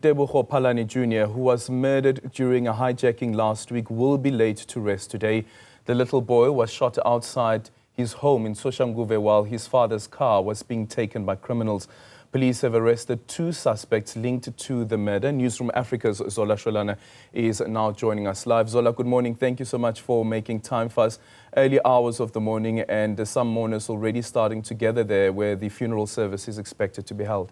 Ditebogo Phalane Junior, who was murdered during a hijacking last week, will be laid to rest today. The little boy was shot outside his home in Soshanguve while his father's car was being taken by criminals. Police have arrested 2 suspects linked to the murder. Newzroom Afrika's Zola Sholwana is now joining us live. Zola, good morning. Thank you so much for making time for us. Early hours of the morning, and some mourners already starting to gather there where the funeral service is expected to be held.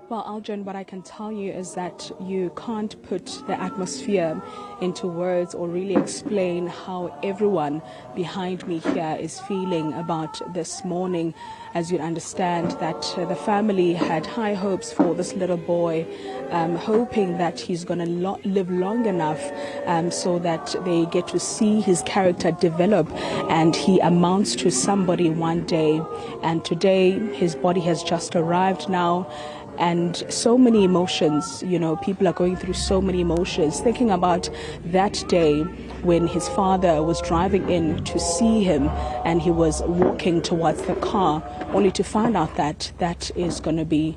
Well, Aljan, what I can tell you is that you can't put the atmosphere into words or really explain how everyone behind me here is feeling about this morning. As you understand that the family had high hopes for this little boy, hoping that he's going to live long enough so that they get to see his character develop and he amounts to somebody one day. And today his body has just arrived now. And so many emotions, you know, people are going through so many emotions, thinking about that day when his father was driving in to see him and he was walking towards the car, only to find out that that is going to be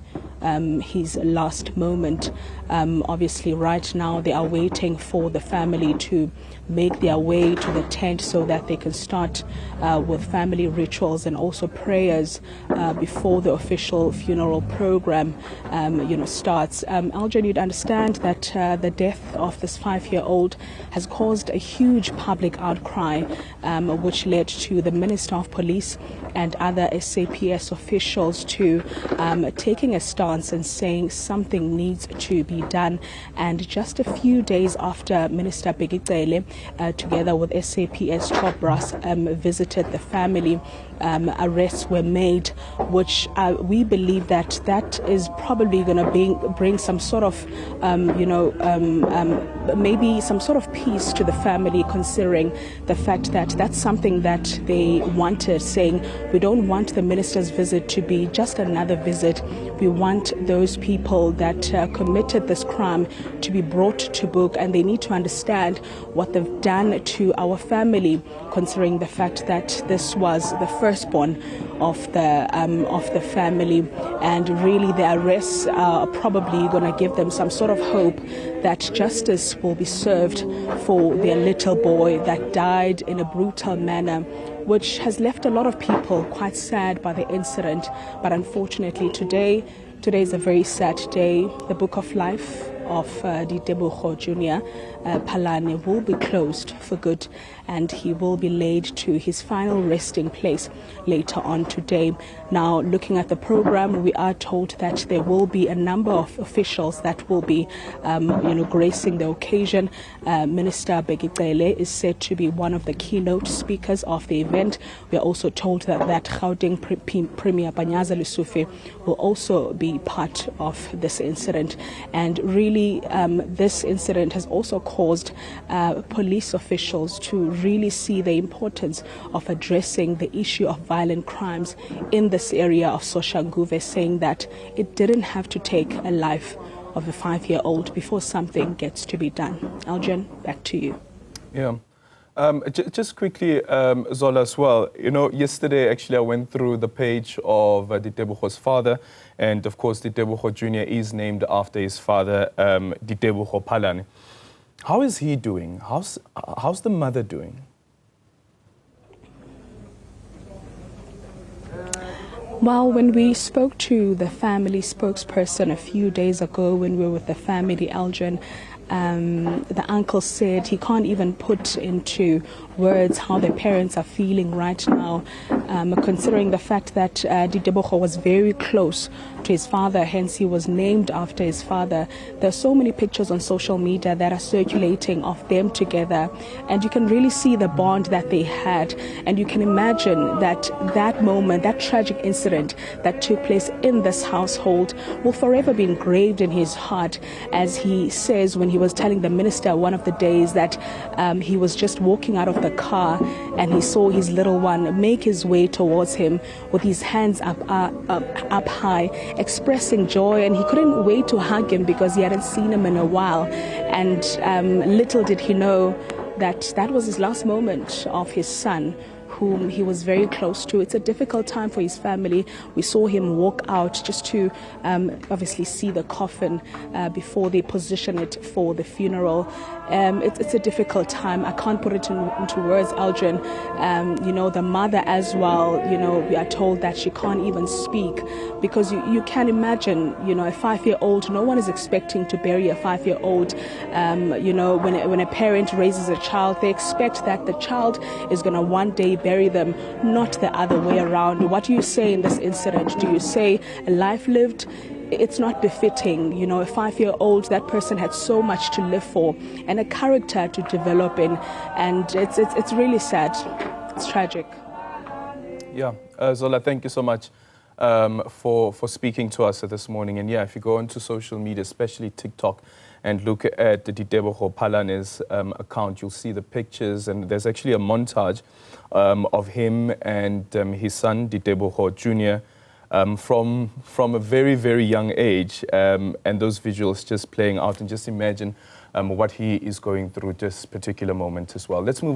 his last moment. Obviously, right now they are waiting for the family to make their way to the tent so that they can start with family rituals and also prayers before the official funeral program starts. Aljan, you'd understand that the death of this 5-year-old has caused a huge public outcry, which led to the Minister of Police and other SAPS officials to taking a stance and saying something needs to be done. And just a few days after Minister Begicele, together with SAPS top brass, visited the family, arrests were made, which we believe that that is probably going to bring some sort of, maybe some sort of peace to the family, considering the fact that that's something that they wanted, saying we don't want the minister's visit to be just another visit. We want those people that committed this crime to be brought to book, and they need to understand what they've done to our family, considering the fact that this was the firstborn of the family, and really the arrests are probably going to give them some sort of hope that justice will be served for their little boy that died in a brutal manner, which has left a lot of people quite sad by the incident. But unfortunately today is a very sad day. The book of life of Ditebogo Jr. Phalane will be closed for good, and he will be laid to his final resting place later on today. Now, looking at the program, we are told that there will be a number of officials that will be gracing the occasion. Minister Begicele is said to be one of the keynote speakers of the event. We are also told that Gauteng Premier Panyaza Lesufi will also be part of this incident. And really, this incident has also caused police officials to really see the importance of addressing the issue of violent crimes in this area of Soshanguve, saying that it didn't have to take a life of a 5-year-old before something gets to be done. Aljan, back to you. Yeah. Just quickly, Zola, as well, you know, yesterday actually I went through the page of Ditebogo's father, and of course Ditebogo Jr. is named after his father, Ditebogo Phalane. How is he doing? How's the mother doing? Well, when we spoke to the family spokesperson a few days ago when we were with the family, Aljan, the uncle said he can't even put into words how their parents are feeling right now, considering the fact that Ditebogo was very close to his father, hence he was named after his father. There are so many pictures on social media that are circulating of them together, and you can really see the bond that they had, and you can imagine that that moment, that tragic incident that took place in this household will forever be engraved in his heart. As he says when he was telling the minister one of the days that he was just walking out of the car and he saw his little one make his way towards him with his hands up high, expressing joy, and he couldn't wait to hug him because he hadn't seen him in a while. And little did he know that that was his last moment of his son whom he was very close to. It's a difficult time for his family. We saw him walk out just to obviously see the coffin before they position it for the funeral. It's a difficult time. I can't put it into words, Aldrin. The mother as well, we are told that she can't even speak, because you can imagine, a 5-year-old, no one is expecting to bury a 5-year-old. When a parent raises a child, they expect that the child is going to one day bury them, not the other way around. What do you say in this incident? Do you say a life lived? It's not befitting. A 5-year-old, that person had so much to live for and a character to develop in, and it's really sad. It's tragic. Yeah, Zola, thank you so much for speaking to us this morning. And yeah, if you go onto social media, especially TikTok, and look at the Ditebogo Phalane's account, you'll see the pictures, and there's actually a montage of him and his son, Ditebogo Jr., from a very, very young age, and those visuals just playing out, and just imagine what he is going through this particular moment as well. Let's move